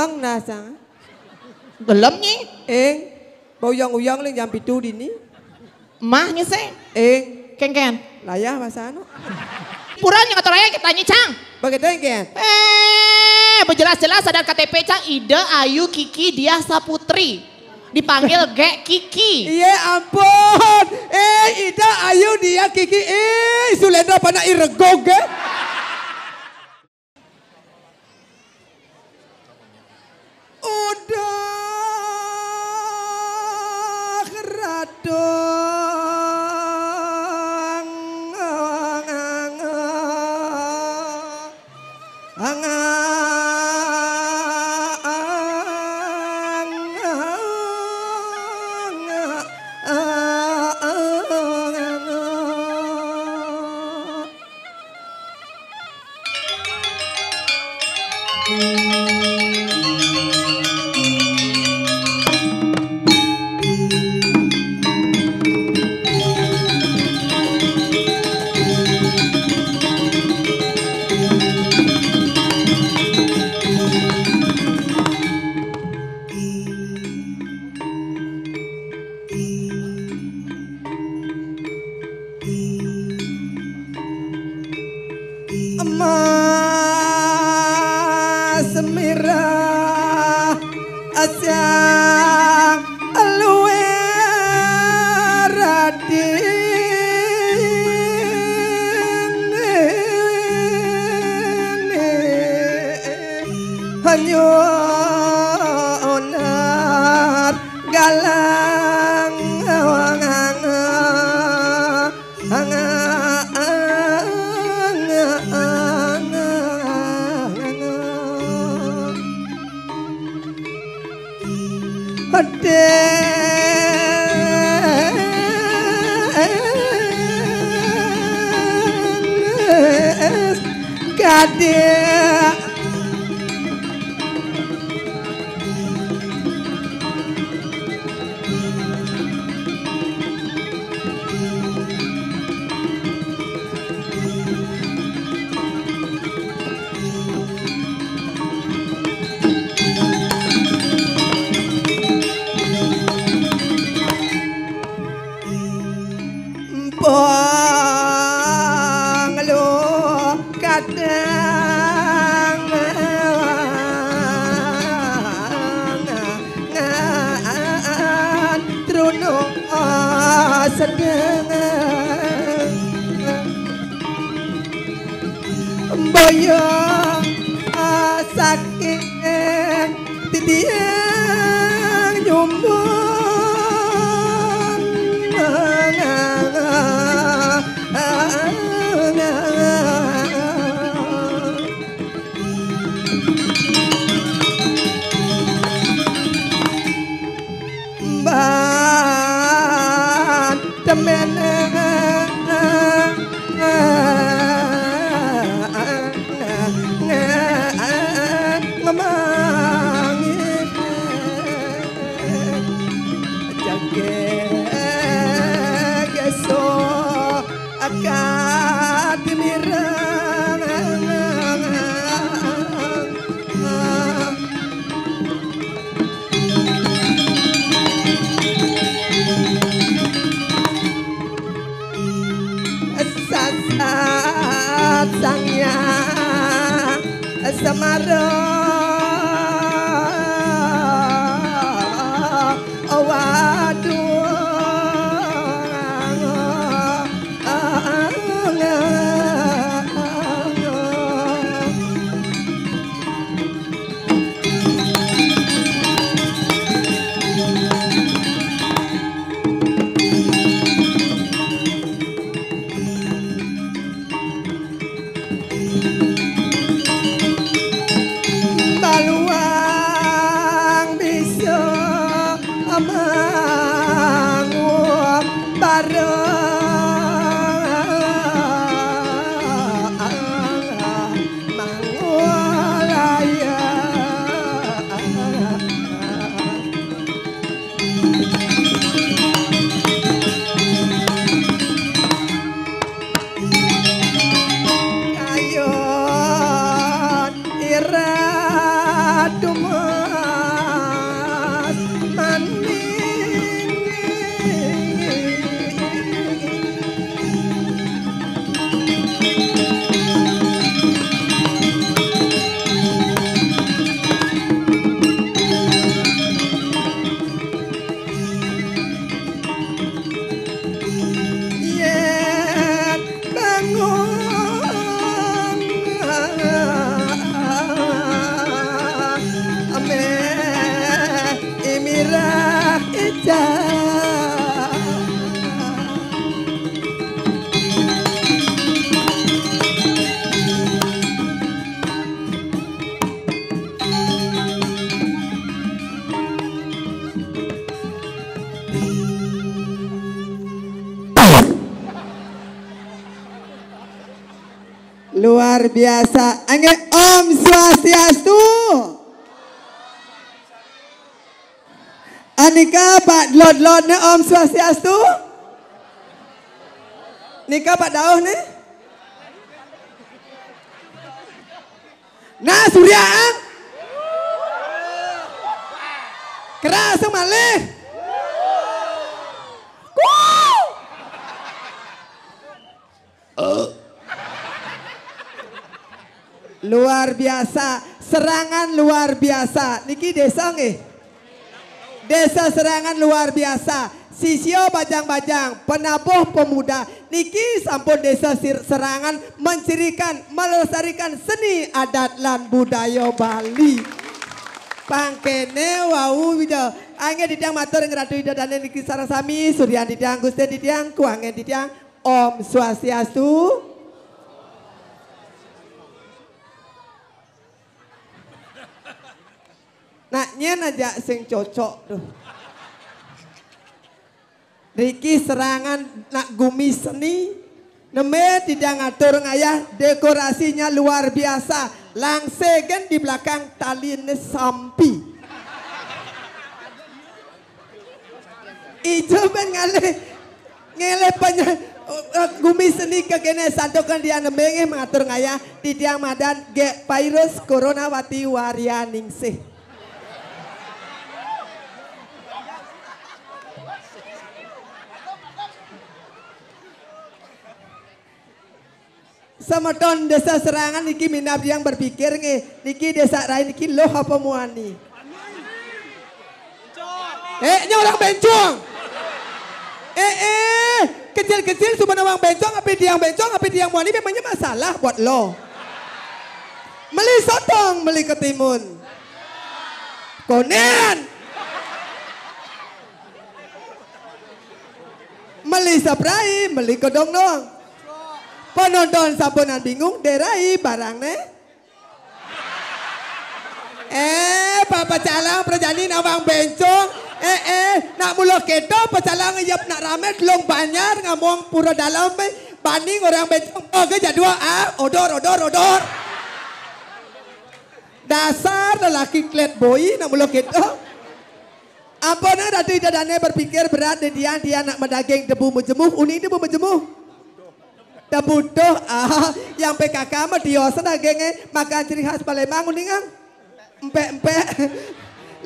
ngang na sang. Gelem nyi. Eng, uyang-uyang lang jam pitu dini. Mahnya se. Eng, Ken. layah masano. Puranya ngatur aya kita nyi Cang. Bagaimana ken? Berjelas-jelas ada KTP Cang Ida Ayu Kiki Diah Saputri. Dipanggil Gek Kiki. Iya ampun. Ida Ayu dia Kiki. Sulendra pana iregog. Udah keradong. Emas semirah asyang luwe rading hanyunar galang Gadis Panglo kadang truno sedang boyo sakit tidiang nyumbun temen ngemangi jage geso akan dimirang sasat sangya samara waduh baluang bisa manguap bareng mangulaya kayon iradum Luar biasa. Angge Om Swastiastu. Anika Pak Lod ne Om Swastiastu. Nika Pak Dauh ne. Nah Surya. Keras malih. Luar biasa, serangan luar biasa. Niki desa nggih. Desa serangan luar biasa. Sisio bajang-bajang, penabuh pemuda. Niki sampun desa serangan mencirikan, melestarikan seni adat lan budaya Bali. Pangkene wau wijo. Angge ditiang matur ngratu idadane niki sareng sami Suryan ditiang Gusti ditiang kuangen ditiang Om Swastiastu. Nak nyen aja sing cocok tuh. Riki serangan nak gumi seni. Neme tidak ngatur ngayah dekorasinya luar biasa. Langsegen di belakang tali sampi. Ijo ben ngele banyak gumi seni kegene santokan dia neme mengatur ngayah di tiang madan ge virus coronawati waria ningsih. Semeton desa serangan niki minap yang berpikir nge niki desa lain niki loh apa muani. Nya orang bencong. Kecil-kecil cuma orang bencong tapi dia muani memangnya masalah buat lo. Meli sotong, meli ketimun. Konen. Meli saprai, meli kodong dong. Penonton sabonan bingung derai barang ne. Papa calang perjani nawang bencong. Nak mula keto pecalang yap nak ramet long banyar ngamong pura dalam banding orang bencong. Oke jadua odor. Dasar lelaki klet boy nak mula keto. Apa nak ratu idadane berpikir berat dia nak mendaging debu menjemuh uni debu menjemuh. Dah butuh yang PKK mah diosan agenge makan ciri khas Palembang uningang empe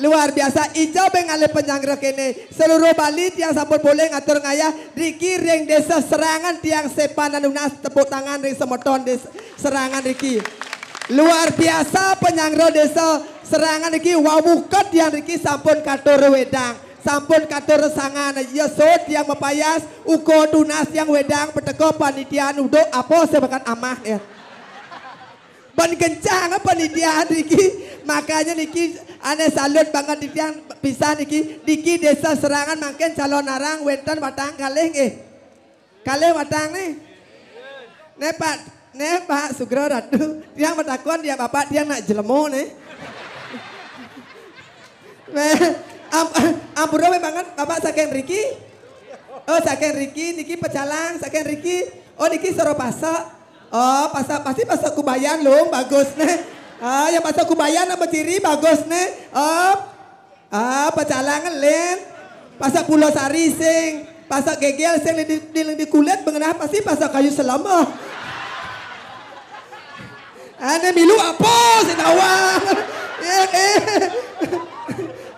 luar biasa ijo bengale penyangrek ini seluruh Bali tiang sampun boleh ngatur ngayah Riki ring desa serangan tiang sepanan lunas tepuk tangan ring semeton desa serangan Riki luar biasa penyangrek desa serangan Riki wawuket yang Riki sampun katur wedang sampun katur sangan yesot yang mepayas uko tunas yang wedang peteko panitian udo apa sebakan amah ya ban kencang panitian Riki makanya Niki aneh salut banget di tiang bisa Niki desa serangan makin calon arang wenten watang kalih kalih watang ne Pak Sugro Ratu tiang matakon dia bapak dia nak jelemo nih Ampura banget Bapak saking Riki. Oh saking Riki niki pecalang saking Riki. Oh niki soro pasak. Oh pasak pasti pasak kubayan loh bagus nih. Yang pasak kubayan apa ciri bagus nih. Pecalang len. Pasak Pulau Sari sing. Pasak gegel sing di kulit mengenah pasti pasak kayu selama. Ane milu apa senawang.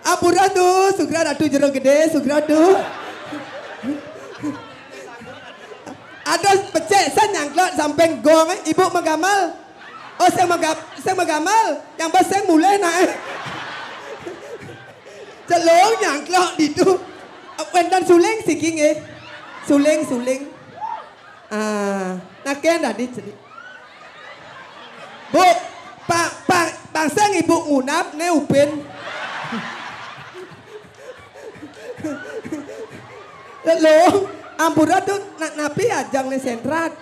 Ampura tuh, Sugra Ratu Jero Gede, Sugra tuh. Ada pecek saya nyangklot samping gong, ibu magamal. Oh saya magamal, yang bos saya mulai naik. Celong nyangklot itu. Wendan suling siking suling. Naken tadi jadi. Bu, Pak sang ibu ngunap ne upin. Lo, Ampura tuh napi ajang nih sentrat.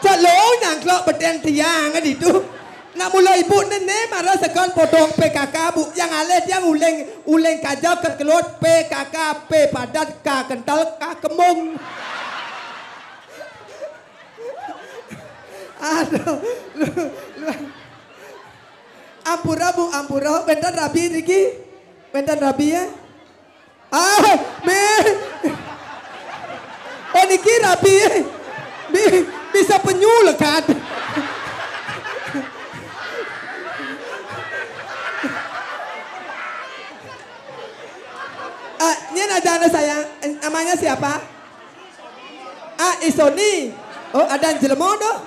Celong nyangklok beden tiang itu. Nak mulai ibu nenek marah sekon potong PKK bu. Yang alet yang uleng kajau kekelot PKK P padat K kental K kemung. Aduh. Ampura bu, ampura. Bentar rabi Riki. Bentar rabi ya. Ah, oh niki rabi ya. Bisa penyu lekat. Ini ada anak sayang. Namanya siapa? Isoni. Oh ada jelmo doh.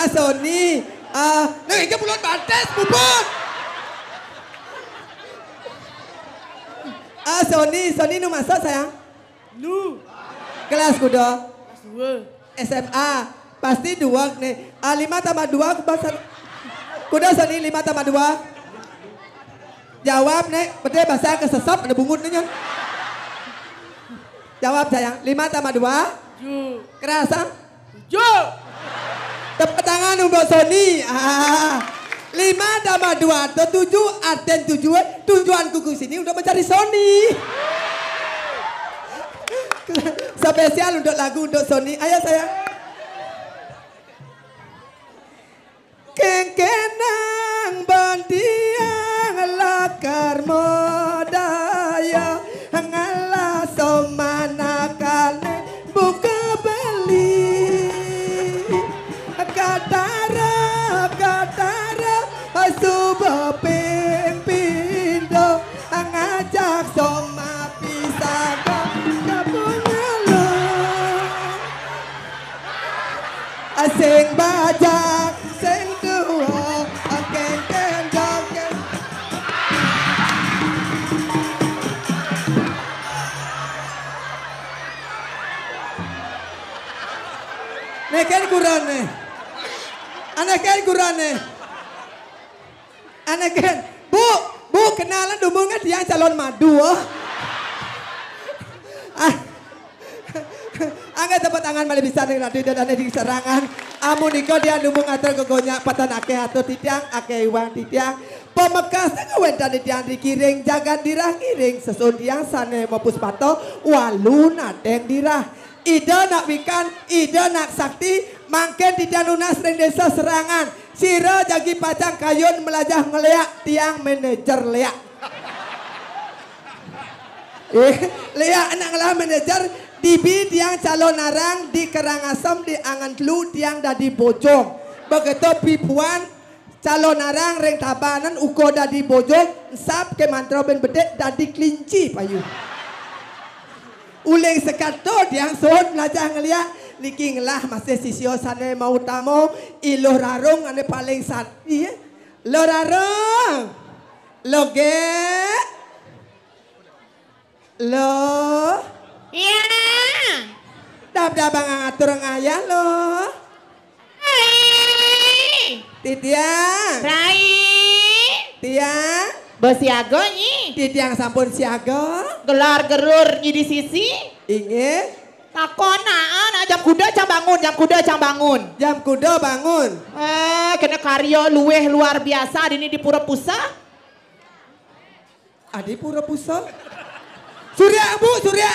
Sony. Nah ini bulan bates bubut. Sony nu masuk sayang? Nu. Kelas kuda? Kelas 2. SMA. Pasti 2 nih. 5 tambah 2 bahasa. Kuda Sony 5 tambah 2. Jawab nih, berde bahasa kesesap ada bungut nih. Jawab sayang, 5 tambah 2? 7. Kerasa? 7. Tepuk tangan untuk Sony. 5 tambah 2 atau 7 artian tujuan kuku sini untuk mencari Sony. Spesial untuk lagu untuk Sony. Ayo sayang. Kengkenang bantiang lakar modaya ngalah somanakane buka beli katara asuba pimpindo ngajak soma pisaka kapungalo asing bajak sing tua kengken joget. Neken kurane. Anaken kurane. Anaken. Bu kenalan dumungan dia calon madu. Angkat tepuk tangan balik bisa nih radio dan di serangan. Amuniko dia dumung atur kegonya patan ake atau titiang ake iwang titiang. Pemekasnya kewentan titiang dikiring jagan dirah kiring sesun tiang sane mopus pato walu nadeng dirah. Ida nak wikan, ida nak sakti, mangken tidak lunas ring desa serangan. Sira jagi pacang kayun melajah ngeleak tiang manajer leak. Leak anak ngelah manajer dibi tiang calon narang di Karangasem di Angan Telu tiang dadi bojong. Begitu pipuan calon narang ring tabanan uko dadi bojong, sap ke mantra ben bedek dadi kelinci payu. Uling sekato diang son melajah ngeliat niki ngelah masih sisio sane mau tamu ilo rarung ane paling sati lo rarung lo ge lo Iya. dab-dabang ngatur ngayah lo Titiang Rai. Tiang Besiago nyi. Titiang sampun siaga Gelar gerur nyi di sisi. ingin Takonaan jam kuda jam bangun, jam kuda jam bangun. jam kuda bangun Kena karyo luweh luar biasa di Pura Pusa. Adi Pura Pusa Surya bu Surya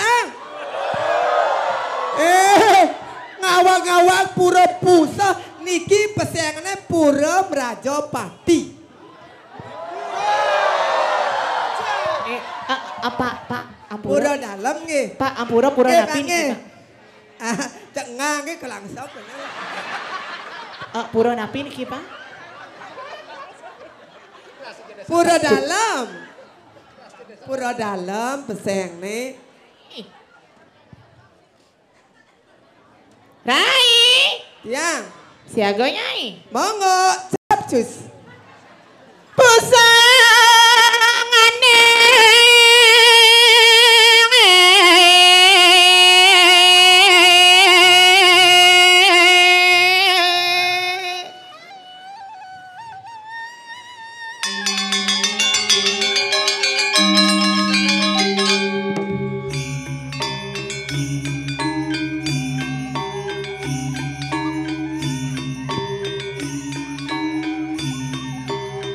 ngawang-ngawang Pura Pusa niki pesengannya Pura Mrajapati. Pak Pura dalam nggih. Pak Ampura pura napi nggih. Cengang nggih kelangsap. Pura napi niki Pak. Pura dalam. Pura dalam peseng nih. Rai. Tiang. Siago nyai. Monggo capcus. Pusangane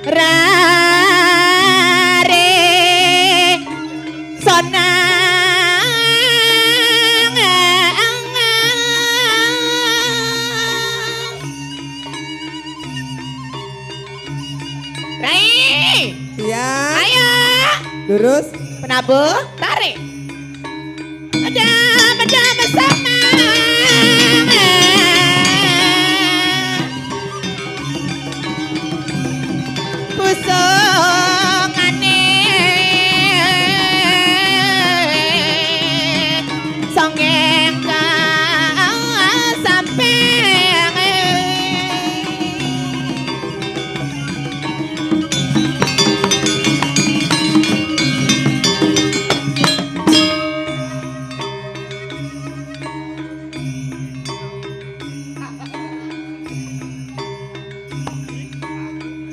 Rai. Lurus. Penabuh, tarik. Ada bersama. Pusungane songeng sampai.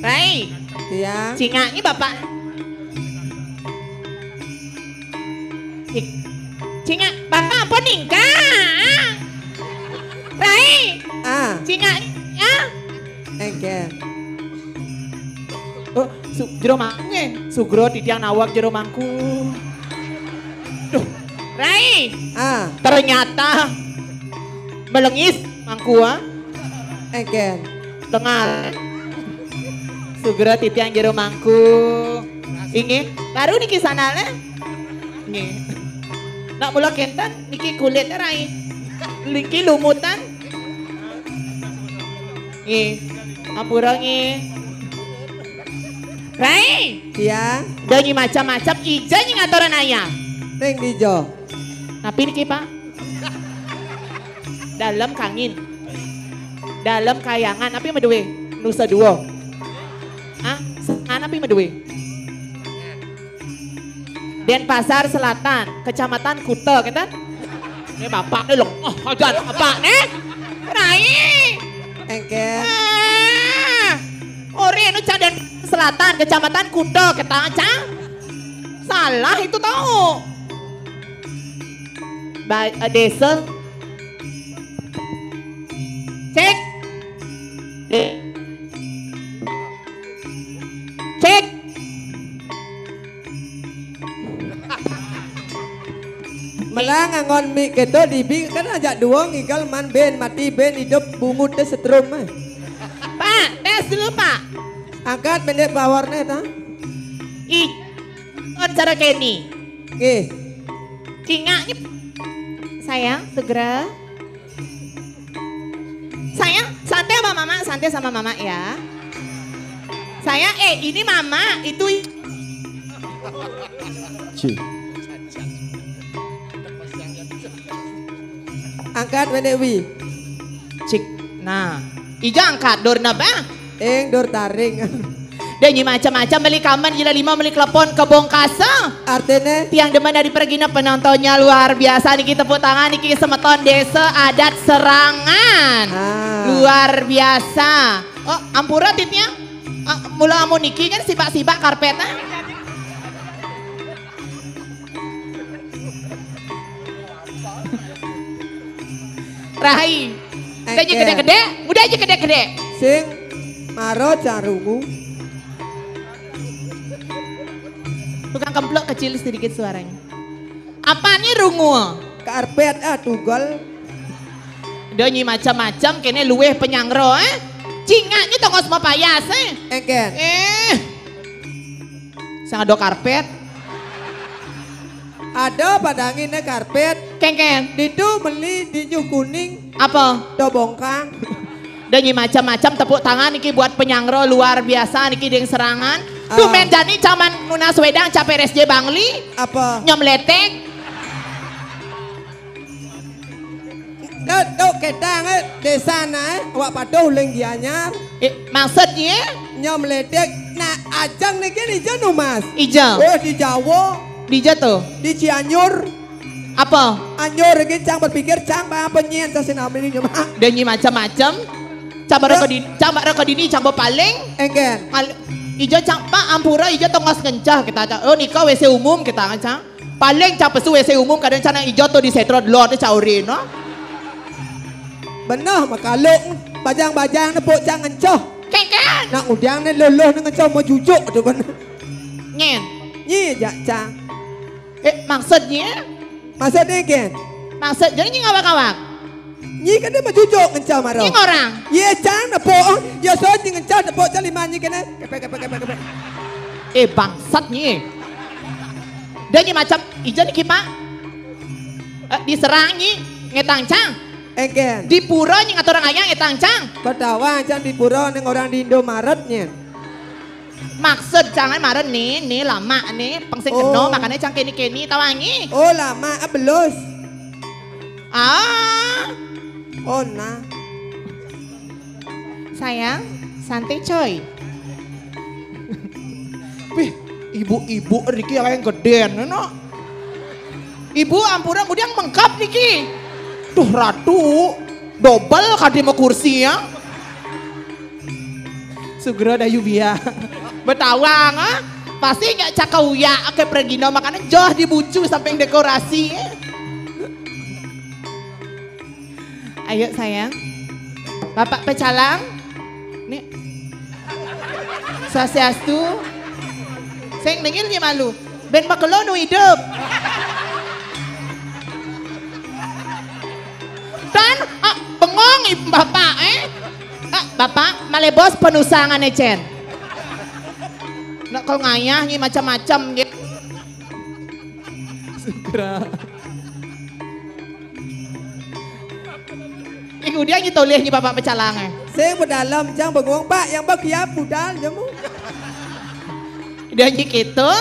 Rai, Tiang. cingaknya bapak. Cingak, bapak apa nikah? Rai, cingaknya. Engken. Oh, jero mangku Sugro titiang nawak jero mangku. Duh, Rai, ternyata melengis mangku Engken. dengar. Sugro titiang jero mangku. Ini baru niki sanale. Ini. Nak mula kentan niki kulit Rai. Niki lumutan. Nih, ampura nih. Rai, Tiang. dari macam-macam ija nih ngatoran ayah. Ning dijo. Tapi niki pak, dalam kangin, dalam kayangan, tapi medue, nusa dua. Anak tapi medue. Denpasar Selatan, Kecamatan Kuta, kan? Ini bapak nih loh, ajan apa nih? Rai. Engken. Ore nu Caden Selatan, Kecamatan Kuta, kata salah itu tahu. Desa. Cek. Cek. Melang angon mi kedo dibi kan ajak dua ngigal man ben mati ben hidup bungut deh setrum mah. Pak, tes dulu Pak. Angkat pendek bawarnya ta. On cara Kenny. Nggih. Cingaknya. Sayang, segera. Sayang, santai sama mama ya. Sayang, ini mama, itu. Angkat pendek wi. Cik, nah. Ija angkat, dorna ba? Dor taring. Dan nyi macam-macam beli kaman, gila 5 beli klepon kebong kasa. Artinya Tiang demen dari pergina penontonnya luar biasa. Niki tepuk tangan, niki semeton desa adat Serangan. Luar biasa. Oh, ampura titnya. Mula amun niki kan sibak-sibak karpetnya. Rai. Udah aja gede-gede, udah aja gede-gede. sing maro carungu. Tukang kemplok kecil sedikit suaranya. Apa nih rungu? Karpet tunggal. Donyi macam-macam kene luweh penyangro Cingaknya tongos mau payas Engken. Sang ada karpet. Ada padanginnya karpet. Kengken. Ditu beli dijuh kuning. Apa? Do bongkang. Donyi macam-macam tepuk tangan niki buat penyangro luar biasa niki deng Serangan. Tumen jani caman Nunas Wedang capek RSJ Bangli. Apa? Nyomletek. Dok kedang desa na awak padoh leng gianyar. Maksudnya? Nyom ledek na ajang niki di jano mas. Ija. Oh di Jawa. Di tuh. Di Cianjur. Apa? Anjur lagi cang berpikir cang apa penyen sa sinami ni nyoma. Donyi macam-macam. Cabar reko dini cambo paling. Engken. Ijo cang pak ampura ijo tongos ngencah kita cang. Oh nikah WC umum kita cang. Paling cang pesu WC umum kadang cang ijo tuh di setro dulu ada caurin no. Benar makalong bajang-bajang nepuk cang ngencoh. Kengken. Nak udang ni loloh ni ngencoh mau jujuk tu kan. Nyen. Nyi jak cang. Maksudnya? Maksudnya engken. Maksud jadi nyi ngawak-ngawak. Nyi kan dia mau jujuk ngencoh maro. Nyi orang. Ye cang nepuk. Ya so nyi ngencoh nepuk cang lima nyi kena. Kepek. Bangsat nyi. Dia ni macam ijan ni kipa. Diserang ni ngetang cang. Eken. Di pura ni ngatur orang ayang ngetang cang. Betawa cang di pura neng orang di Indomaretnya. Maksud jangan marah nih lama nih pangsing keno makanya cang keni tawangi. Oh lama belus. Oh nah. Sayang, santai coy. Wih, ibu-ibu Riki yang gedean, no? Ibu ampura kemudian mengkap Niki. Tuh ratu, double kadi mau kursi ya. Sugro dayu bia. Betawang pasti nggak cakau ya ke pergino makanya jauh dibucu sampai dekorasi. Ayo sayang, Bapak Pecalang, nih, Swastiastu, saya dengil nih malu, ben makelo nu hidup. Dan bengong ibu Bapak, Bapak malebos penusangan Cen. Nak kalau ngayah nih macam-macam gitu. Segera. Iku dia gitu lihat nih Bapak Pecalang. Saya berdalam cang bengong Pak yang bagian budal jamu. Dia gitu.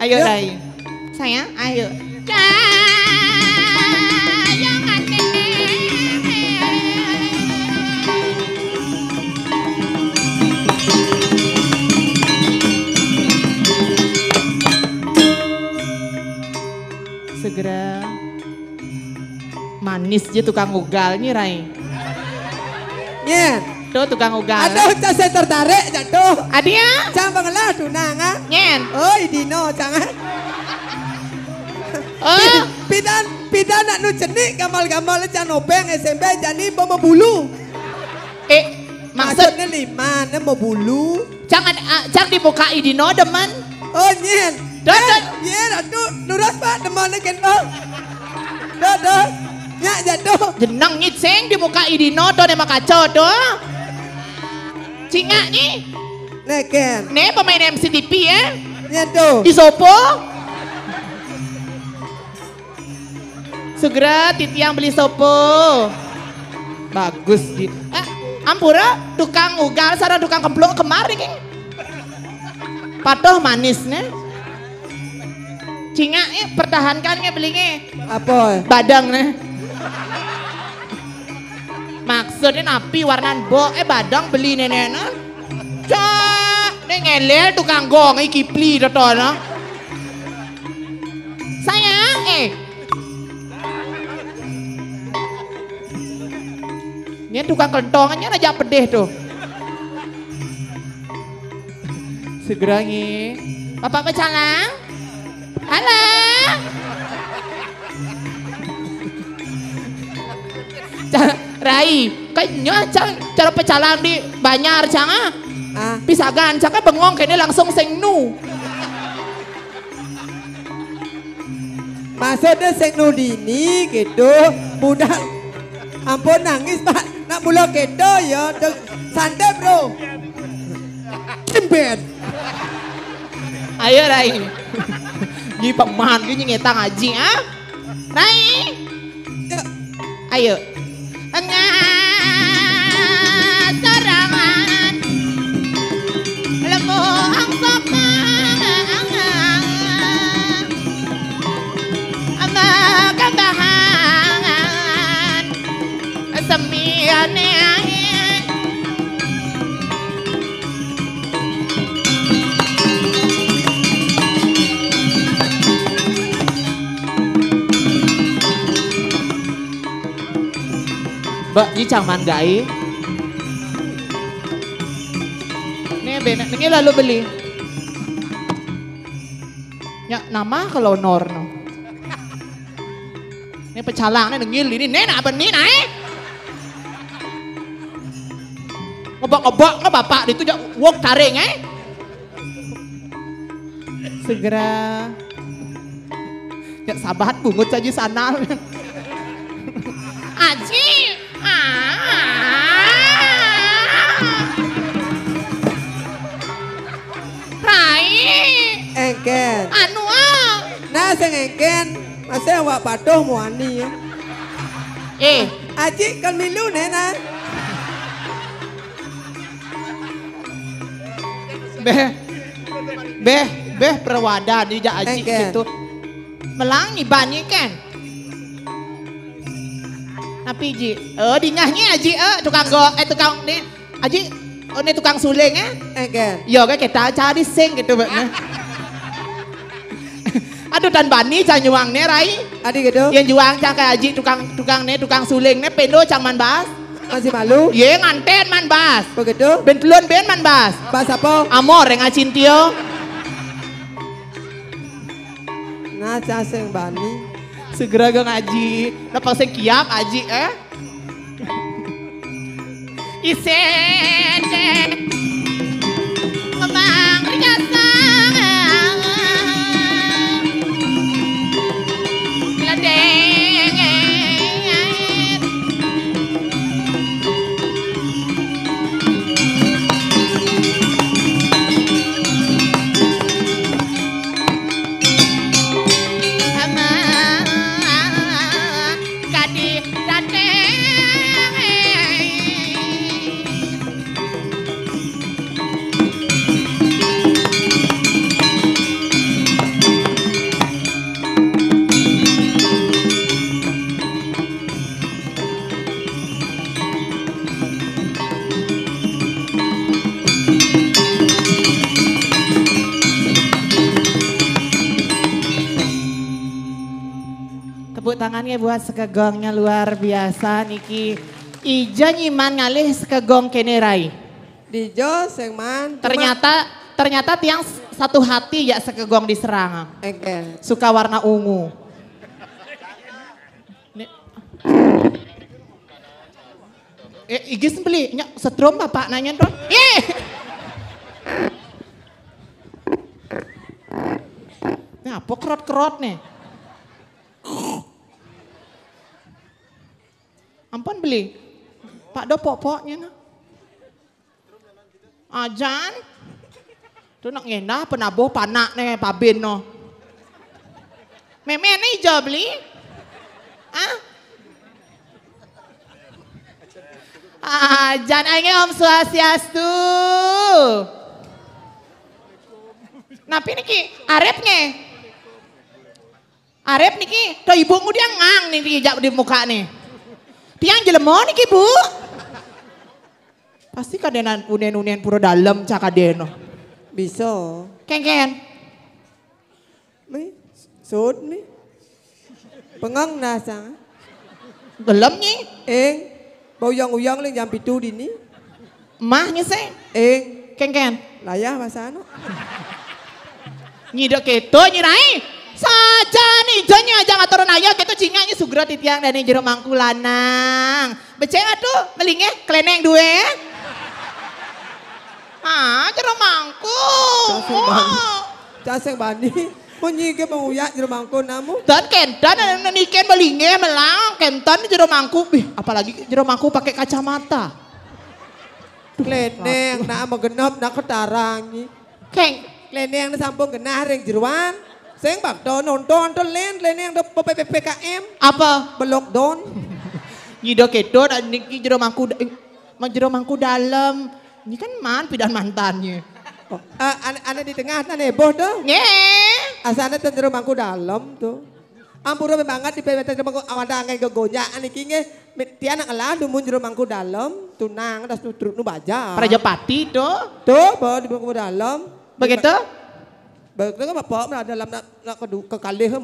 Ayo Rai. Sayang, ayo. Segera manis dia tukang ugal nih Rai. Nyen. Tuh tukang ugal. Aduh cang saya tertarik jatuh. Adia. Cang pengelah tunang Nyen. Oh Dino cang Pidan nak nu cenik gamal-gamal cang nopeng SMP jani bawa bulu. Maksudnya lima mau bulu. Cang dibukai Dino demen. Oh nyen. Nyen aduh nurus Pak demen ken oh. Dah. Nyak jatuh. Jenang nyitseng dibukai Dino tuh nema kacau tuh. Cingak nih. Neken. Nih pemain MCTV ya. Nyentuh. Isopo. Segera Titiang beli sopo. Bagus di. Ampura tukang ugal sarang tukang kemplok kemarin kan. Patoh manisnya. Cingak pertahankan belinya. Apa? Badang nih. Maksudnya napi warnan bo badang beli nenek. Cak, nih ngelel tukang gong kipli dotona. Sayang, ini tukang kentongannya aja pedih tuh. Segera nih. Bapak Pecalang. Halo. Rai, kayaknya cara Pecalang di Banyar cang Pisagan cang bengong kayaknya langsung sengnu. Maksudnya sengnu dini gitu, mudah. Ampun nangis Pak, nak mula gitu ya, santai bro. Cimbet. Ayo Rai. Ini peman ini ngetang aji Rai. Ayo. Serangan lemuang sopangan amakan tahangan semiane angin Mbak, ini caman gai. Nih benar, ini lalu beli. Ya nama kalau norno. Ini Pecalang, ini nengil ini, nak benih naik. Ngebak nge bapak itu jak wok taring Segera. Ya sahabat bungut saja sana. Aji. Rai, engken. Anu Nah sing engken masih awak patuh muani ya. Aji kan milu nena. Beh perwada di aji Engken. gitu. Melangi bani kan. Tapi Ji, dinyahnyi Aji, tukang nih, Aji, ini tukang suling Engken. Yo kayak kita cari sing gitu beknya. Aduh dan bani cang nyuang nih Rai. Adi gitu. Yang juang cang kayak Aji tukang suling nih pendo cang man bas. Masih malu? Ye nganten man bas. Begitu? Ben pelun ben man bas. Bas apa? Amor yang acintio. Nah caseng bani. Segera gang Aji. Lepas saya kiap Aji Isene Memang riasa Ledeng Tepuk tangannya buat sekegongnya luar biasa niki. Ija nyiman ngalih sekegong kene Rai. Dijo seng man. Ternyata tiang satu hati ya sekegong diserang. Engken. Suka warna ungu. Igis beli setrum bapak nanya Ron. Ini apa kerot-kerot nih? Ampun beli. Pak do pokoknya nah. Ajan. Tuh nak ngendah penabuh panak nih pabin no. Meme nih jauh beli. Ajan aja Om Swastiastu. Napi niki Arep niki, to ibumu dia ngang nih di muka nih. Tiang jelemo niki Bu. Pasti kadenan unen-unen pura dalam cakadeno. Bisa. Ken. Nih, sud nih. Pengang nasa. Gelem nih. Boyang-uyang ling jam 7 dini. Mahnya sih. Ken. Layah masano. Nyidok keto nyirai. Saja nih janya jangan turun aja gitu cinganya sugra titiang dan jero mangku lanang. Beceng atuh melingnya keleneng dua. Jero mangku. Caseng bani. Munyi ke menguyak jero mangku namu. Dan kentan niken melingnya melang kentan jero mangku. Apalagi jero mangku pakai kacamata. Keleneng nak megenop nak ketarang. Keleneng na sampung genah ring jeruan. Seng bak do nonton len yang do PPKM. Apa? Belok don. Nyido kedo dan niki jero mangku dalam. Ini kan pidan mantannya. Ana di tengah na neboh tuh. Asana ten jero mangku dalam tuh. Ampura banget di PPKM jero mangku awada ngai gogonjaan iki nge tian ngalah dumun jero mangku dalam tunang das nutruk nu baja. Prajapati tuh. Tuh bawa di mangku dalam. Begitu? Begitu kan bapak dalam nak kekalih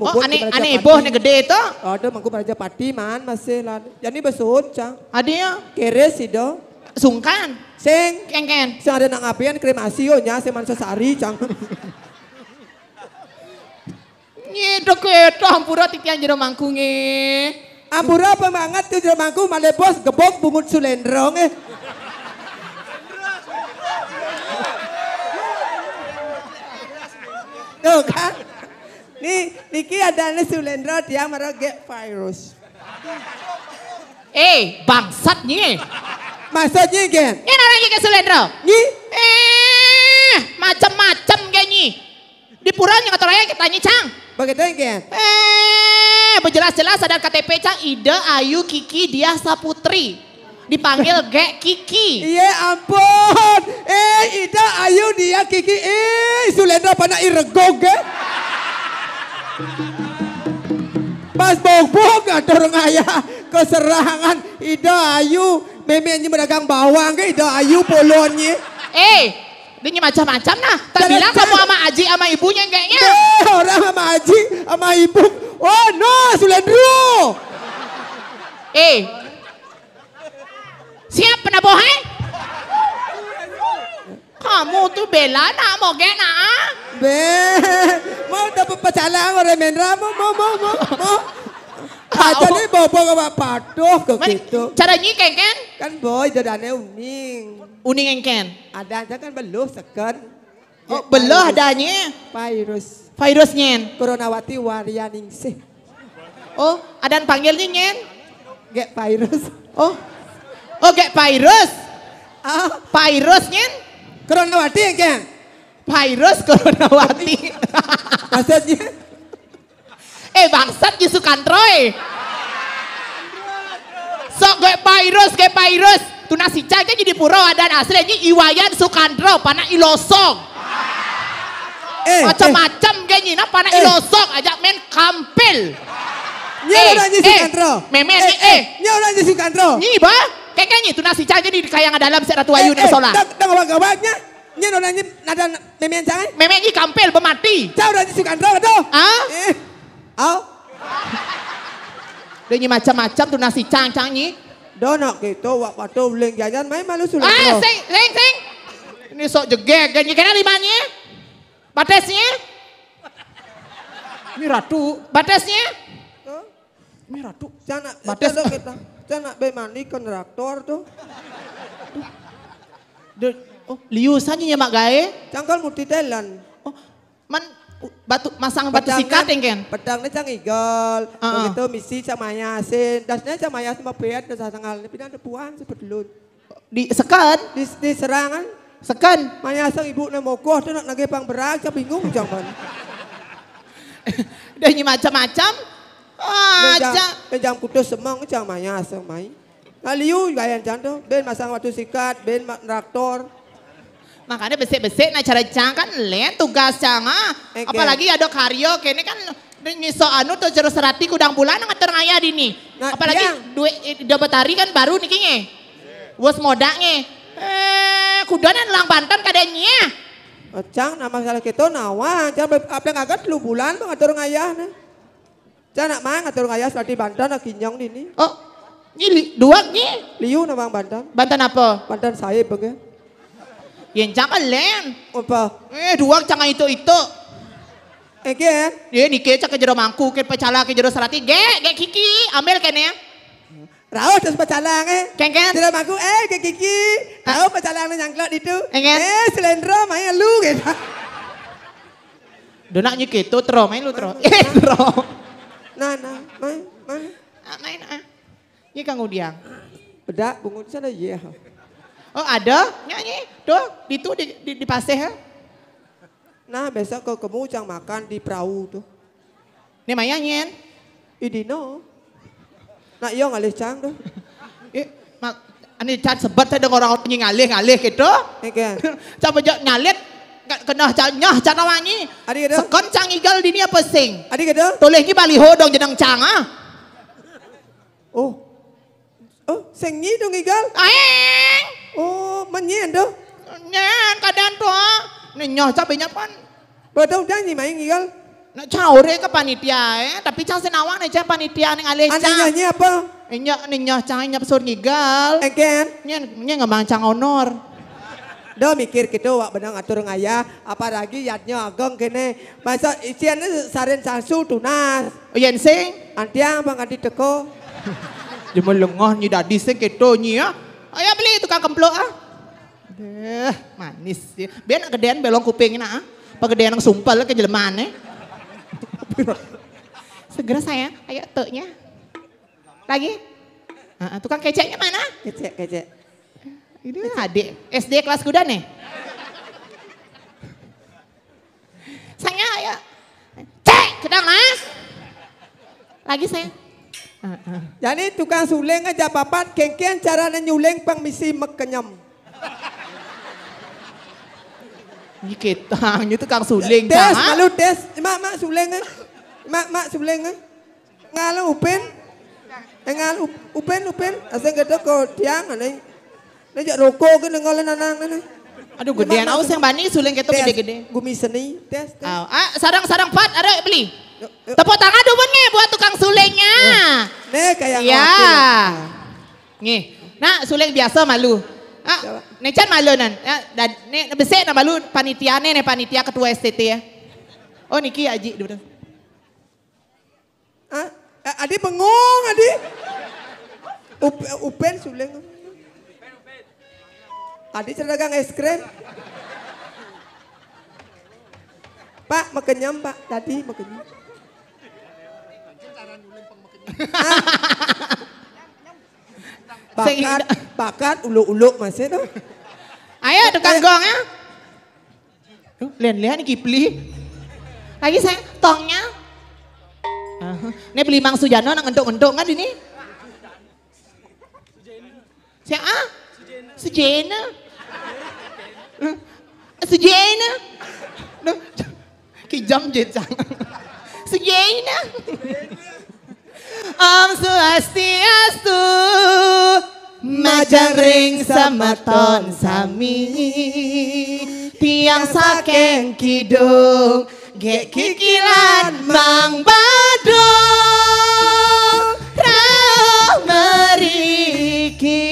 aneh ibuh nih gede itu. Ada mangku Prajapati man masih lah. Jadi besut cang. Adanya. Keres itu. Sungkan. Seng. Ken. Seng ada nang apian kremasi nya seman sesari cang. Nyedok itu hampura titian jero mangku nge. Hampura pemangat tuh jero mangku malebos gebok bungut sulendrong Tuh kan. Niki ada sulendro dia marah get virus. Bangsat nih. Maksudnya kan? Ini lagi ke sulendro. Ni? Macam-macam kayak nih. Di puranya katanya Cang. Begitu Ken. Berjelas-jelas ada KTP Cang. Ida Ayu Kiki Diah Saputri. Dipanggil Gek Kiki. Iya ampun. Ida Ayu dia Kiki. Sulendra pana iregog Mas bog-bog atur ngaya keserangan Ida Ayu. Memenya berdagang bawang ke Ida Ayu polonnya. Dia macam-macam nah. Tak bilang kamu sama Aji sama ibunya kayaknya. Orang sama Aji sama ibu. Oh no, Sulendro. Siap pernah bohong? Kamu tuh bela nak mau gak nak? Mau dapat pacalang orang menra mau. Aja nih bobo ke patuh ke gitu. Caranya kengken? Kan boy dadane uning. Uning kengken? Ada aja kan beluh seken. Oh beluh adanya? Virus. Virusnya? Coronawati Waryaningsih. Oh ada panggilnya nyen? Gek virus. Oh gek virus? Virusnya? Coronawati kan? Virus Coronawati. Maksudnya? Bangsat Ji Sukantroy. Sok gek virus. Tuna si caca jadi pura ada aslinya Iwayan Sukandro pana ilosong. Macam-macam kayaknya nah pana ilosong ajak main kampil. Nyoran Ji Sukandro. Nyoran Ji Sukandro. Nyi ba? Kayaknya tuna si caca di kayang dalam si Ratu Ayu Sola. Dang gawak-gawaknya. Nyoran Ji nada memen jangan. Memen Ji kampil bemati. Jauh Ji Sukandro betul. Dia macam-macam tuh nasi cang-cang ni. Donak gitu waktu leng jajan main malu Sulendro. Sing. Ini sok jegek ganyi kena limanya. Batesnya. Ini ratu. Batesnya. Ini ratu. Jangan bates kita. Jangan be mandi kontraktor tuh. Liusannya ya mak gae. Cangkal multitelan. Masang batu sikat kan? Pedangnya cang igal, begitu misi cang mayasin, dasnya cang mayasin mapeat ke sasangal, tapi ada puan sebetulun. Di sekan? Di serangan. Sekan? Mayasang ibu na mokoh, tu nak nagepang berak, cang bingung cang man. Dia macam-macam. Jam kutus semang cang mayasang mai. Ngaliu gayan cang tu, ben masang batu sikat, ben traktor. Makanya besek-besek nah cara cang kan lain tugas cang apalagi ada karyo kene kan nyiso anu tuh jero serati kudang bulan ngatur ngaya dini. Nah, apalagi duit Betari kan baru nih kayaknya. Wes modaknya. Kudanan lang Banten kadenya. Cang nama salah kita nawa, cang apa ngagat lu bulan ngatur ngaya nah. Cang nak main ngatur ngaya serati Banten nak kinyong dini. Oh, ini dua nih. Liu nama Banten. Banten apa? Banten saya bagai. Yang jangan len. Apa? Dua jangan itu. Egen? Dia nikah cak ke jero mangku, ke pecala ke jero serati. Gek Kiki, ambil kene ya. Rao terus pecalang Ken. Jero mangku ke Kiki. Rao pecalang nyangklot itu. Sulendro main lu gitu. Donak nyikitu tro, main lu tro. Tro. Nah, main. Main. Ini kang udiang. Bedak bungut sana ya. Oh ada? Nyanyi. Tuh, itu di paseh ya. Nah besok kau kamu cang makan di perahu tuh. Ini mah nyanyian. Idino. Nak yo ngalih cang tuh. Ini cat sebat saya dengar orang ngalih gitu. Coba jauh nyalit. Kena nyah cang wangi. Adik gitu. Sekon cang igal dini apa sing. Adik gitu. Tolehnya baliho dong jenang cang Oh, sengi dong igal. Aeng. Oh, menyen tuh. Nyen kadang tuh. Nyoh capeknya pan. Betul dah ni main igal. Nak caure ke panitia tapi cang senawang nih cang panitia ning alih cang. Nyanyi apa? Nyoh cang nyap sur ngigal. Eken. Nyen ngemang cang honor. Dah mikir gitu wak benang atur ngaya. Apalagi yatnya ageng kene. Masa isian saren sansu tunas. Yen sing. Antiang bang adi teko. Cuma lengoh nyi dadi sing keto nyi ya. Ayo beli tukang kemplok manis ya. Biar nak gedean belong kuping nak Pagedean yang sumpel ke jelemaannya. Segera sayang, ayo teknya. Lagi. Tukang keceknya mana? Kecek. Ini adik SD kelas kuda nih. Sayang ayo. Lagi sayang. Jadi tukang suling aja papat, kengkian caranya nyuling pang misi mekenyam. Ini kita, ini tukang suling. Tes, malu tes. Mak suling eh. Mak suling eh. Ngalang upen. Ngal upen. Asal kita ko tiang aneh. Nejak rokok kan ngolen nanang nanang. Aduh gedean aus yang bani suling kita gede-gede. Gumi seni, tes. Sarang-sarang pat, ada beli. Tepuk tangan dulu nih buat tukang sulingnya. Nih kayak ya. Nih, nah suling biasa malu. Necan malu nan. Nih besek na malu panitia nih panitia ketua STT ya. Oh Niki Aji dulu. Adi bengong adi. Upen suling. Adi cerdagang es krim. Pak makenyam pak tadi makenyam. Bakat ulu-ulu masih tuh. Ayo tukang gong ya. Lihat nih Kipli. Lagi saya tongnya. Ini beli Mang Sujano nang entuk-entuk kan ini. Siapa? Sujena. Sujena. Kijam jejang. Sujena. Om Swastiastu Majang ring samaton sami Tiang saking kidung Gek kikilan mang badung Rauh meriki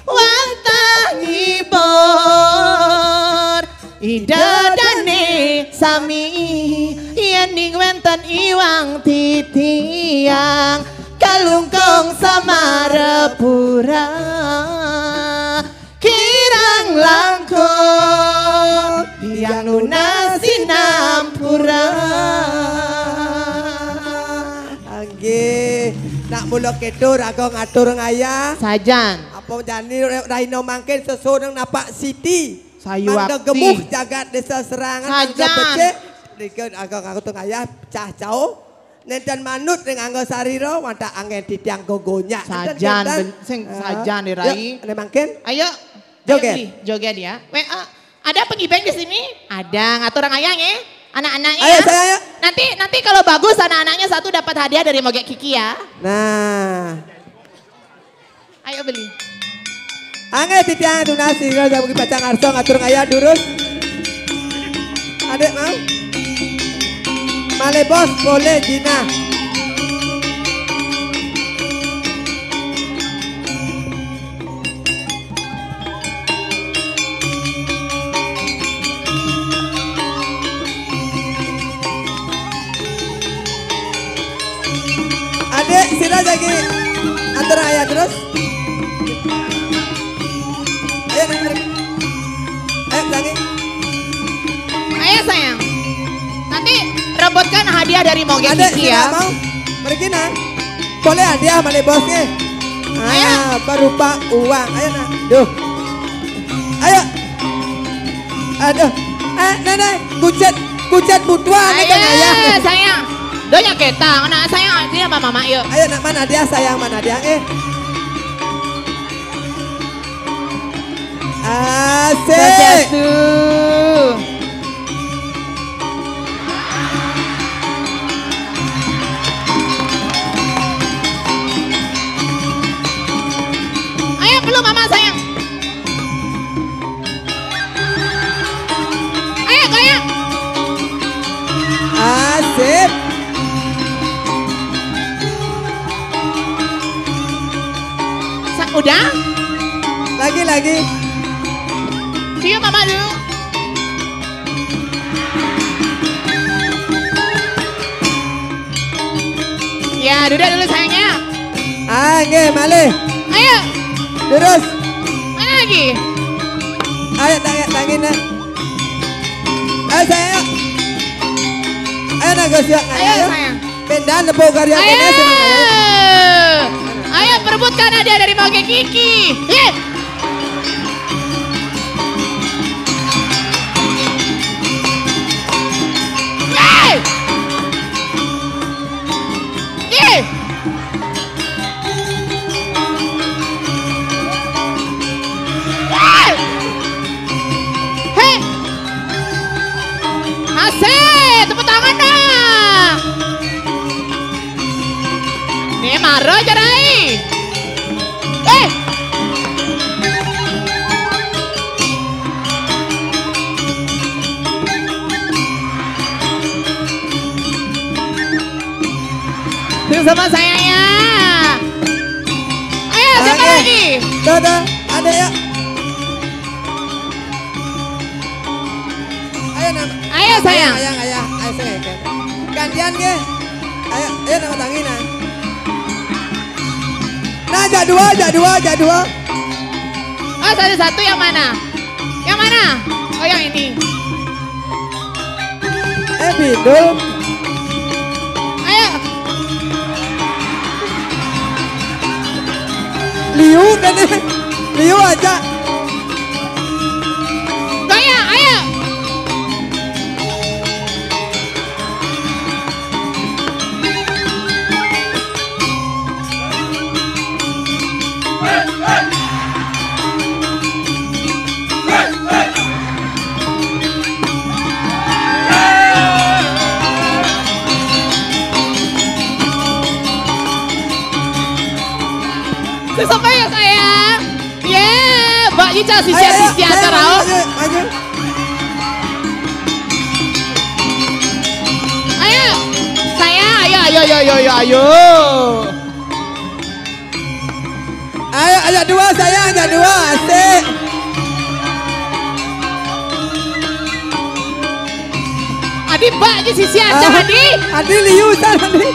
Wantah ngibor Ida dane sami Yening wenten iwang titiang Kalungkong sama repura Kirang langkung Tiang lunasi nampura Angge nak mula kedur aku ngatur ngaya Sajan apa jani Raino mangkin sesorang napak Siti Sayu Mangga wakti gemuh jagat desa serangan Sajan Dikit aku ngatur ngaya cah jauh Nenten manut dengan anggo sariro wanta angin titiang gogonya. Sajan, sajan dirai. Yuk, mangkin. Ayo, joget. Joget ya. Ada pengibeng di sini? Ada, ngatur orang ayang ya. Anak-anaknya. Ayo saya ayo. Nanti kalau bagus anak-anaknya satu dapat hadiah dari Mogek Kiki ya. Nah. Ayo beli. Angin titiang tunasi kalau jangan pacang arso ngatur ngaya durus. Adek mau? Male bos boleh Gina. Adek sila lagi antara ayah terus. Ayo lagi. Ayo lagi. Ayo sayang. Nanti rebutkan hadiah dari Mogek Adek Kiki ya. mau? Pergi nak. Boleh hadiah male bosnya. Ayo. Berupa uang. Ayo nak. Duh. Ayo. Aduh. Nenek, kucet butuan Ayo sayang. Donya ketang, anak sayang ini sama mama yuk. Ayo nak mana dia sayang mana dia Asik. Ayo belum mama sayang. Ayo goyang. Asik. Udah? Lagi. Yuk mama dulu. Ya duduk dulu sayangnya. Oke, male. Ayo. Terus. Mana lagi? Ayo tangin nak. Ayo sayang. Ayo nak gosiak. Ayo sayang. Pendan lepuk karya kena senang ayo. Ayo perebutkan hadiah dari Mogek Kiki. Asik, tepuk tangan dong. Nih marah jarai. Sama sayangnya. Ayo siapa lagi? Dadah, ada ya. Ayo sayang. Ayo sayang. Gantian ke? Ayo nama tanginan. Nah, ajak dua. Oh, satu yang mana? Yang mana? Oh, yang ini. Bidul. Ayo. Liu kan Liu aja. Goyang, ayo. Sampai ya sayang. Yeah, Mbak Ica sisia terau. Ayo. Ayo. Sayang, ayo. Ayo, ajak dua sayang, ajak dua. Asik. Adi Mbak Ica sisia Adi. Adi Liu sana Adi.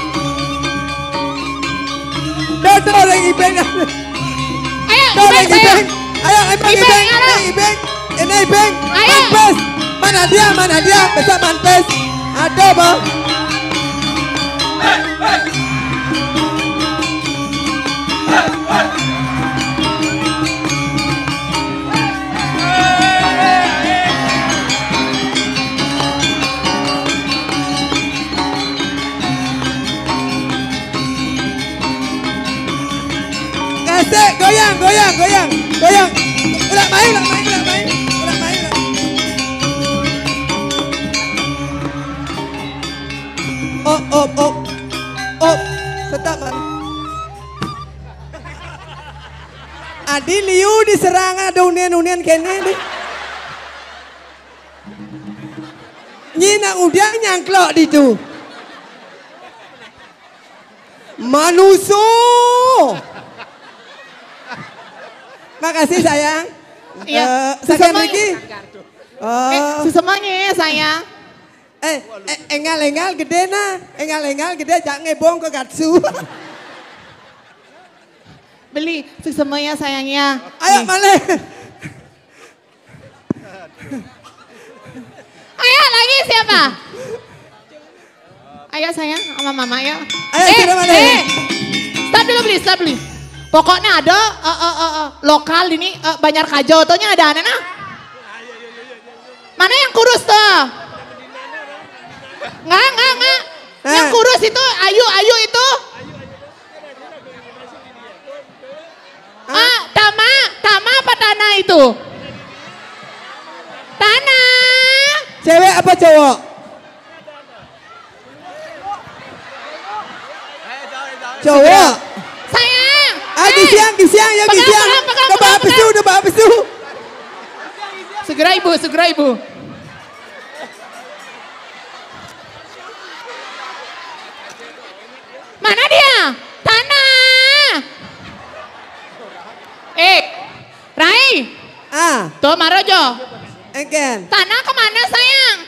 Dodo lagi Ibeng. Ayo, Ibeng sayang. Ayo Ibeng. Ini Ibeng. Ayo. Manpes. Mana dia? Besar Manpes. Ada bang. Asik, goyang. Udah main. Oh. Tetap man. Adi Liu diserang ada unian kene nih. Nyina udah nyangklok di tu. Manuso. Makasih sayang. Iya. Sekian lagi. Semuanya ya sayang. Engal gede na. Engal gede jangan ngebong ke gatsu. Beli semuanya sayangnya. Ayo maleh. Ayo lagi siapa? Ayo sayang sama mama ya. Ayo sudah mana? Stop dulu. Pokoknya ada lokal ini Banjar Kajo tohnya ada nah. Mana yang kurus tuh? Enggak. Yang kurus itu Ayu itu. Tama apa Tanah itu? Tanah. Cewek apa cowok? Cowok. Sayang. Gisiang. Udah bawa pesu. Segera ibu. Mana dia? Tanah. Rai. Tuh Marojo. Engken. Tanah kemana sayang?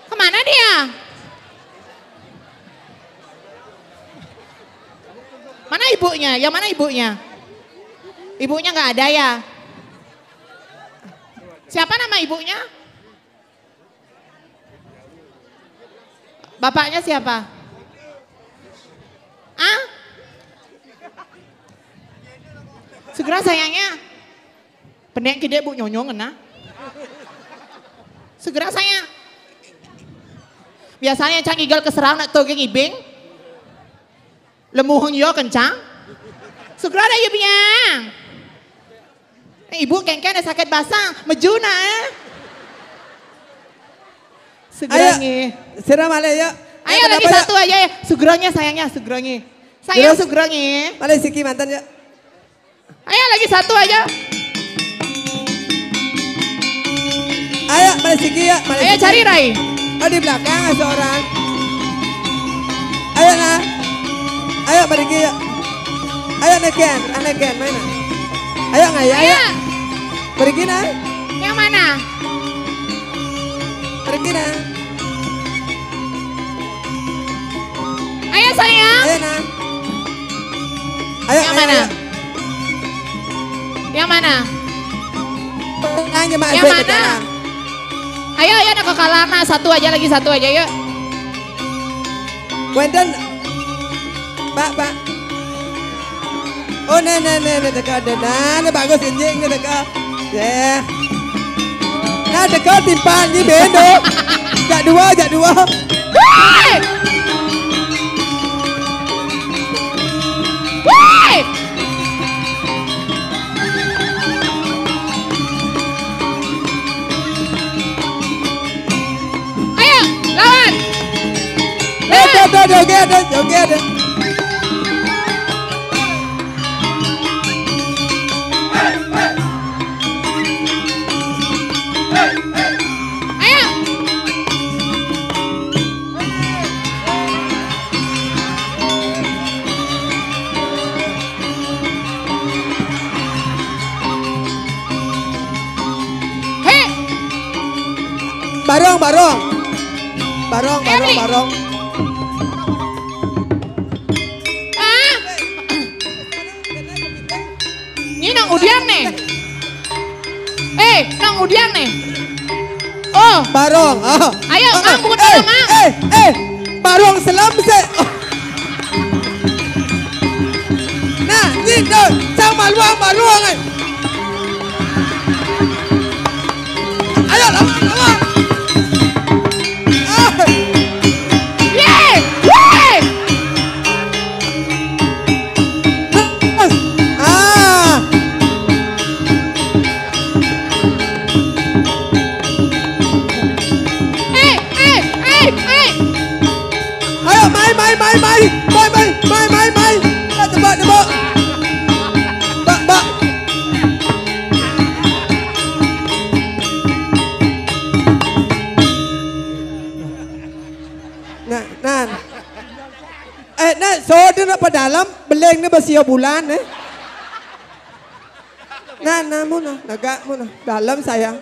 Kemana dia? Mana ibunya? Yang mana ibunya? Ibunya nggak ada ya? Siapa nama ibunya? Bapaknya siapa? Segera sayangnya. Pendek gede bu nyonyong kena. Segera sayang. Biasanya cang igal keserang nak togeng ibing. Lemuhung yo kencang. Segera ada ibunya. Ibu kengken ada sakit basah. Mejuna Sugrongi. Siram ale yuk. Ayo lagi satu aja ya. Sugrongi sayangnya, Sugrongi. Sayang Sugrongi. Male Siki mantan yuk. Ayo lagi satu aja. Ayo male Siki yuk. Ayo cari Rai. Oh di belakang ada seorang. Ayo nah. Ayo pergi yuk. Ayo neken mana? Ayo ngaya ayo. Pergi nah. Yang mana? Pergi nah. Ayo sayang. Ayo nah. Ayo Yang mana? Yang mana? Yang mana? Ayo nak kalah nah satu aja lagi satu aja yuk. Wenten. Pak. Oh nah dekat nah bagus anjing dekat. Ya. Nah dekat timpan ni bendo. Jak dua. Woi! Woi! Ayo, lawan. Joget. Ayo. Hei, Barong. ah. Ini nang udian nih. Nang udian nih. Oh, Barong. ayo, Mang, bukan barong, Mang. Barong selam se. Nah, ni tu sama luang barong ai. Ayo lawan. Yeay, yeay. Ayo mai. Tebak. Bak. Nah. Nah, so dia nak pada dalam, beleng ni bersiap bulan Nah, muna, nagak muna. Dalam sayang.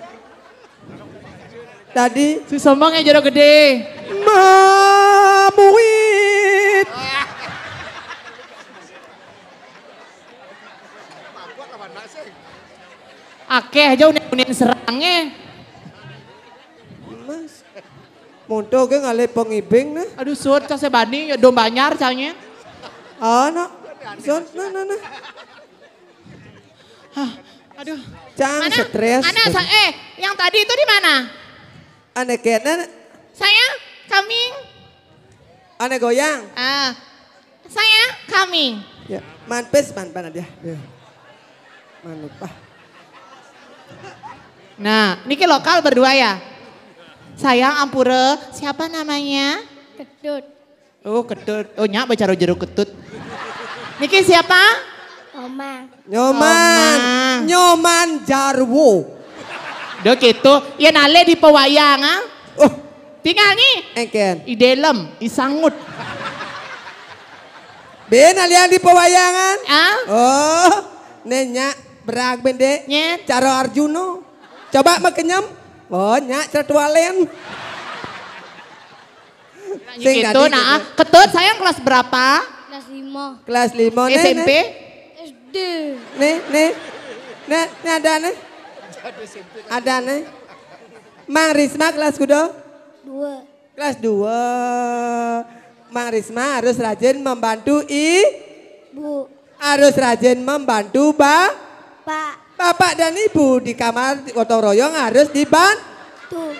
Tadi Si Sombong yang jodoh gede. Mamuit. Akeh aja unin serangnya. Mas. Monto ke ngale pengibing nah. Aduh sud, saya banding ya domba anyar cangnya. Nak. So, nah. Aduh. Jangan stres. Mana? Yang tadi itu di mana? Ane kena, Sayang, coming. ane goyang. Sayang, coming. Ya, man dia. Ya. Man lupa. Nah, ini lokal berdua ya. Sayang, ampura, siapa namanya? Ketut. Oh, ketut. Oh, nyak bicara jeruk ketut. Niki siapa? Oma. Nyoman Jarwo. Udah gitu, ya nale di pewayang ah. Oh, Tinggal nih, engken. i delem, i sangut. Ben alian di pewayangan. Ah, Oh, nenya berag bende. nyet. Caro Arjuno. Coba makenyam. Oh, nyak certualen. Sing Gitu, tadi nah, gitu. ketut sayang kelas berapa? Kelas 5. Kelas 5 nih. SMP? SD. Nih, ada nih. Ada nih. Mang Risma kelas kudo? 2. Kelas 2. Mang Risma harus rajin membantu Bu. harus rajin membantu Pak. bapak dan ibu di kamar gotong royong harus dibantu.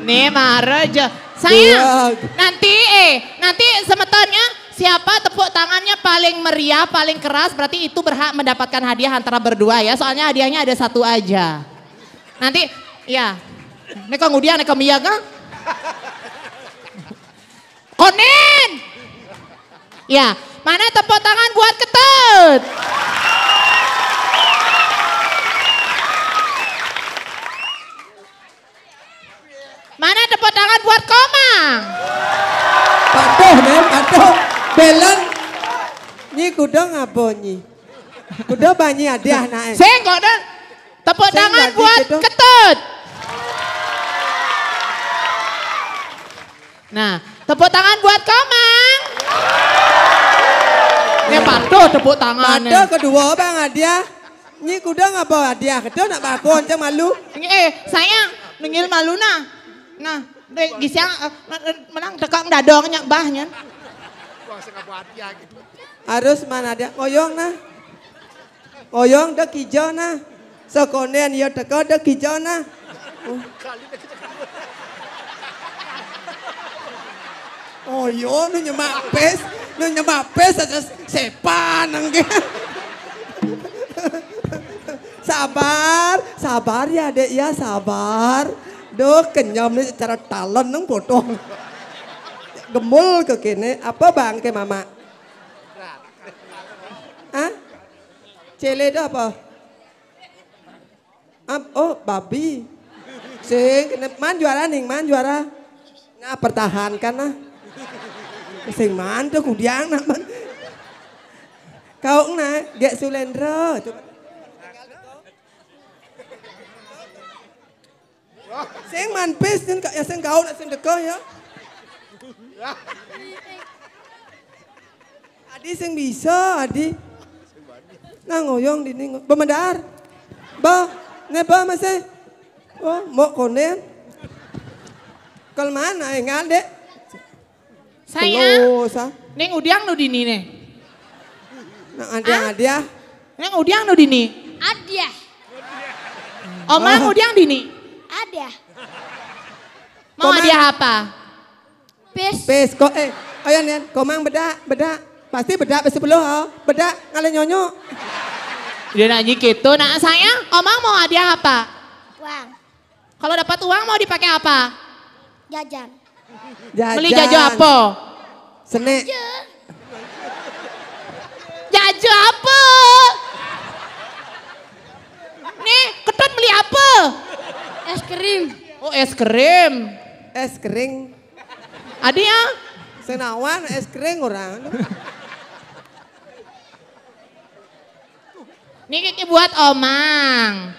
Nih marah aja. Sayang, Dua. nanti semetonnya siapa tepuk tangannya paling meriah, paling keras berarti itu berhak mendapatkan hadiah antara berdua ya. Soalnya hadiahnya ada satu aja. Nanti, ya. Nek kemudian nek kemiya ka? Konen. Ya, mana tepuk tangan buat Ketut? Mana tepuk tangan buat Komang? Patuh nih, patuh. Belen. Nyi kuda ngapa nyi? Kuda banyi hadiah naik. Sing kok dan tepuk Sing tangan jadi buat gitu. Ketut. Nah, tepuk tangan buat Komang. Ini patuh tepuk tangan. Patuh kedua bang hadiah. Nyi kuda ngapa hadiah? Kedua nak bakon cang malu. Sayang, nengil malu nah. Nah, gisang menang tekang dadongnya bahnya. Harus mana dia? Ngoyong nah. Ngoyong dek hijau nah. Sekonen ya teko dek hijau nah. Oh yo, nu nyemak pes aja sepan nengge. Sabar ya dek ya sabar. Duh kenyam nih secara talon neng potong. Gemul ke kene, apa bang ke mama? Hah? Cele itu apa? Oh babi. Sing man juara nih, man juara. Nah pertahankan nah. Sing man tuh kudiang nah man. Kau nah, gak sulendro. Sing man pes nih kak ya sing kau nak sing deko ya. Adi sing bisa adi. Nah ngoyong di ning bemedar. Ba, neba masih. Oh, mau konen. Kal mana engal dek? Sayang, neng udiang nu dini nih. Nah hadiah. Neng udiang nu dini. Ada. Omang udiang dini. Ada. Mau hadiah apa? Pes kok ayo nen, komang bedak. Pasti bedak besi puluh bedak ngale nyonyo. Dia nanya gitu, nah sayang, omang mau hadiah apa? Uang. Kalau dapat uang mau dipakai apa? Jajan. Beli jajan apa? Sene. Jajan apa? Nih, Ketut beli apa? Es krim. Oh es krim. Es kering. Adi ya? Senawan es kering orang. Nih kiki buat omang.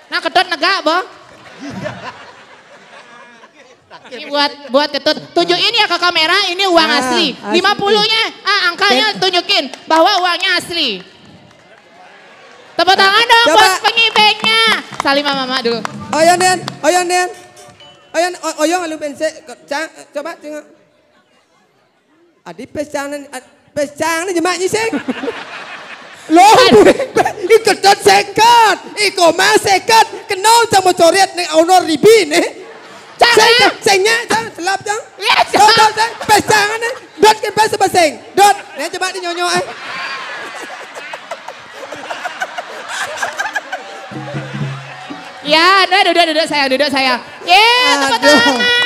Nah Ketut negak boh. Ini buat Ketut. Tunjukin ya ke kamera ini uang asli. 50-nya, angkanya tunjukin bahwa uangnya asli. Tepuk tangan dong buat pengibengnya. Salim sama mama dulu. Ayo nen. Oyo ngalu pense. Coba tengok. Adi pesang ni jemak ni sing. Loh, Ketut seket. Iko mas seket. Kenal sama coret ni honor ribi ni. Sengnya, selap jang. Dot, pesang ni. Dot ke pes baseng. Dot, ni coba di nyonyo eh. Ya, duduk sayang. Tepuk tangan.